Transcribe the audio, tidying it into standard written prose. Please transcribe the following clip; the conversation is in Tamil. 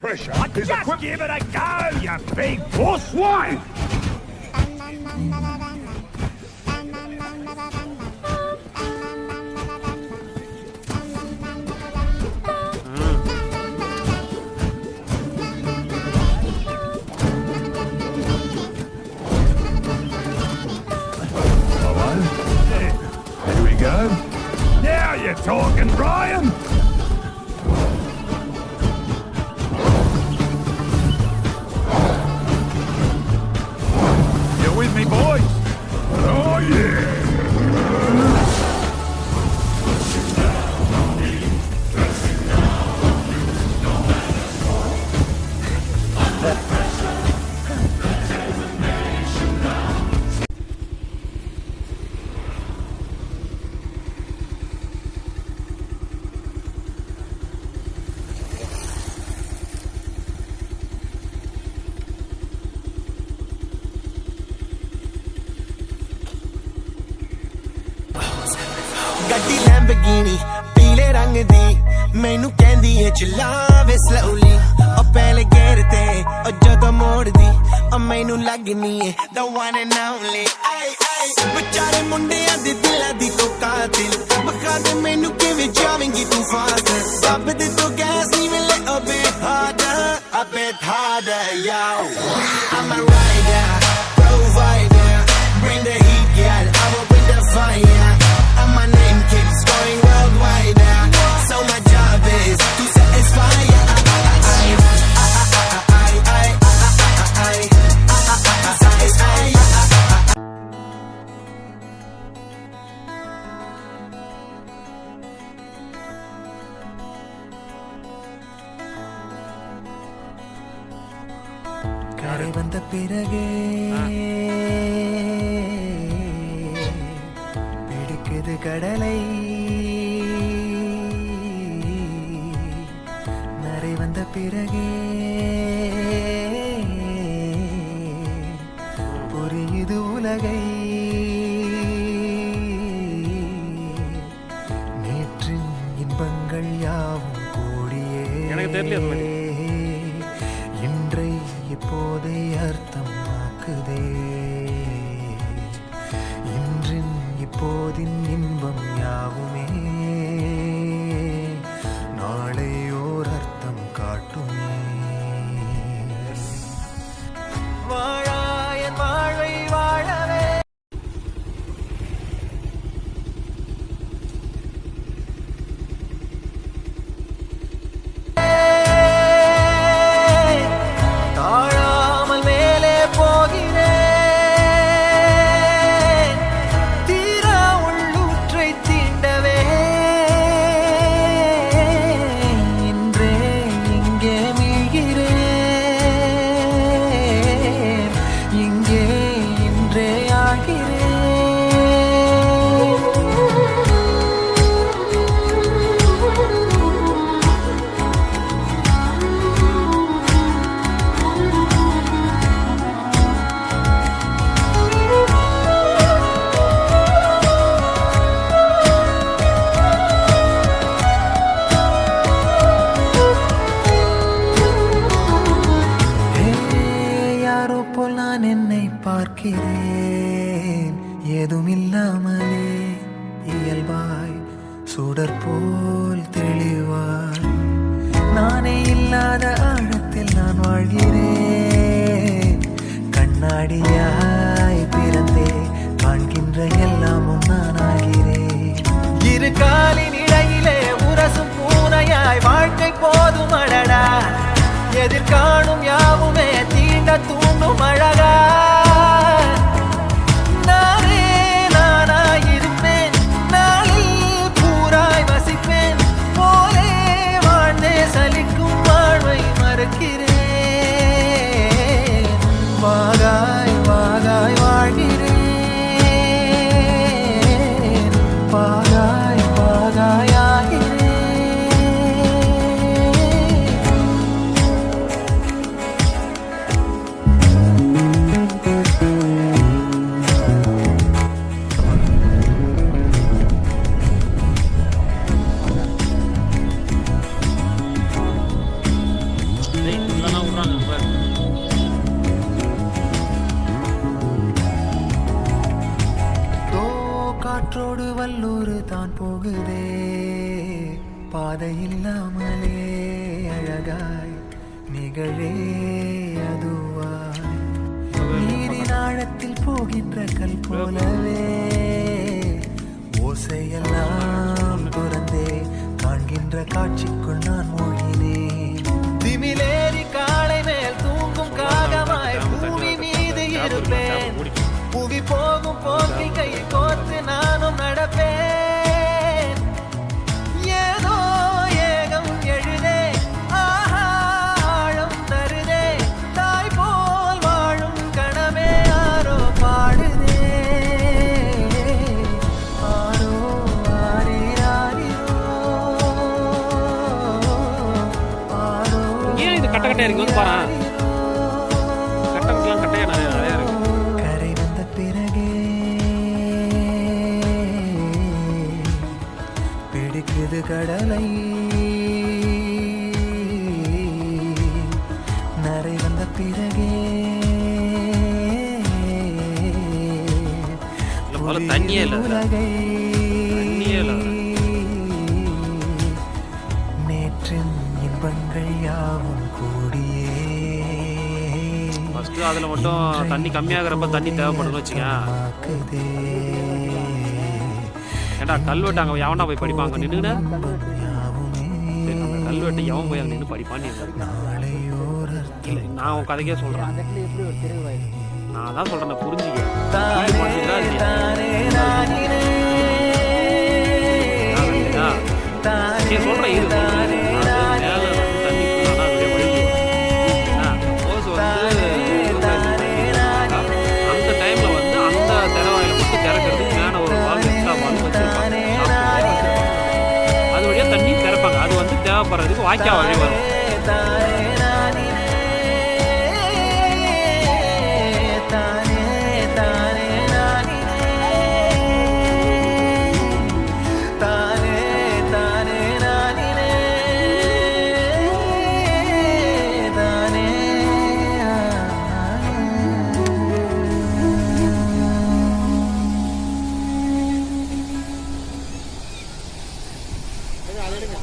Pressure is Just give it a go, you big wuss! Why? Here we go. Now you're talking, Brian! You with me, boys? Oh, yeah. ਗੱਡੀ ਲੈਂਬਰਗਿਨੀ ਪੀਲੇ ਰੰਗ ਦੀ ਮੈਨੂੰ ਕਹਿੰਦੀ ਏ ਚਲਾਵੇ ਸਲੋਲੀ ਉਹ ਪਹਿਲੇ ਗੇਰ ਤੇ ਉਹ ਜਦੋਂ ਮੋੜਦੀ ਉਹ ਮੈਨੂੰ ਲੱਗਨੀ ਏ the one and only ਵਿਚਾਰੇ ਮੁੰਡਿਆਂ ਦੇ ਦਿਲਾਂ ਦੀ ਤੂੰ ਕਾਤਿਲ ਬਖਾ ਦੇ ਮੈਨੂੰ ਕਿਵੇਂ ਜਾਵੇਂਗੀ ਤੂੰ ਫਾਸਟ ਰੱਬ ਦੇ ਤੂੰ ਗੈਸ ਨਹੀਂ ਮਿਲੇ a bit harder yo I'm a rider provider bring the heat girl I will bring the fire and my name keeps going worldwide now. So my job is to satisfy கரை வந்த பிறகே பிடிக்குது கடலை நரை வந்த பிறகே புரியுது உலகை நேற்றின் இன்பங்கள் யாவும் கூடியே இன்றை இப்போதை அர்த்தமாக்குதே இன்றின் இப்போதின் இன்பம் யாவுமே நாளை ஓர் அர்த்தம் காட்டுமே வாழாயன் வாழ்வை வாழவே நான் என்னை பார்க்கிறேன் ஏதுமில்லாமலே இயல்பாய் சுடர் போல் தெளிவாய் நானே இல்லாத ஆழத்தில் நான் வாழ்கிறேன் கண்ணாடியாய் பிறந்தே காண்கின்ற எல்லாமும் நான் ஆகிறேன் இரு காலின் இடையிலே உரசும் பூனையாய் வாழ்க்கை போதும் அடடா எதிர்காணும் யாவுமே தீண்ட தூண்டும் அழகா நானே நானாயிருப்பேன் நாளில் பூராய் வசிப்பேன் போலே வாழ்ந்தே சலிக்கும் வாழ்வை மறுக்கிறேன் வாகாய் வாகாய் வாழ்கிறேன் வாகாய் வாகாய் ஆகிறேன் இதெல்லாம் விட்றாங்க பாரு. தோ காற்றோடு வல்லூர் தான் போகுதே பாதை இல்லாமலே அழகாய் நிகழே அதுவாய் நீரின் ஆழத்தில் போகின்ற கல் போலவே ஓசையெல்லாம் துறந்தே காண்கின்ற காட்சிக்குள் நான் மூழ்கினேன் திமிலேறி காலை மேல் தூங்கும் காகமாய் பூமி மீது இருப்பேன் புவி போகும் போக்கில் கை கோர்த்து நானும் நடப்பேன் ஏதோ ஏகம் எழுதே ஆழம் தருதே தாய் போல் வாழும் கணமே ஆரோ பாடுதே ஆரோ ஆரிராரிரோ ஆரோ ஏன் இது கட்ட கட்டையா இருக்கு வந்து பாரு. கட்டெல்லாம் கட்டையா நிறையா இருக்கு. கரை வந்த பிறகே பிடிக்குது கடலை நரை வந்த பிறகே போல தண்ணியே இல்ல. உலகை தண்ணியே இல்ல. நேற்றின் இன்பங்கள் யாவும் கூடியே ஃபர்ஸ்ட் அதுல மட்டும் தண்ணி கம்மியாகிறப்ப தண்ணி தேவைப்படுதுன்னு வச்சுக்க. மாக்குதே ஏண்டா கல்வெட்டு அங்கே எவனா போய் படிப்பாங்க நின்றுன்னு யாவுமே கல்வெட்டு எவன் போய் அங்கே நின்று படிப்பான்னு நாளையோர் இல்லை நான் உன் கதைக்கே சொல்கிறேன். நான் தான் சொல்கிறேன் புரிஞ்சுக்க. தானே தானே நானினே தானே சொல்கிறேன் இது தானே நானே தண்ணி ஃபுல்லாக அப்படியே வழியும். சப்போஸ் வந்து அந்த டைமில் வந்து அந்த திறவாயில் மட்டும் திறக்கிறதுக்கு மேலே ஒரு வால் எக்ஸ்ட்ரா வால் வச்சுருப்பாங்க. அது வழியாக தண்ணி திறப்பாங்க. அது வந்து தேவைப்படுறதுக்கு வாய்க்கா வழி வரும். எடுங்க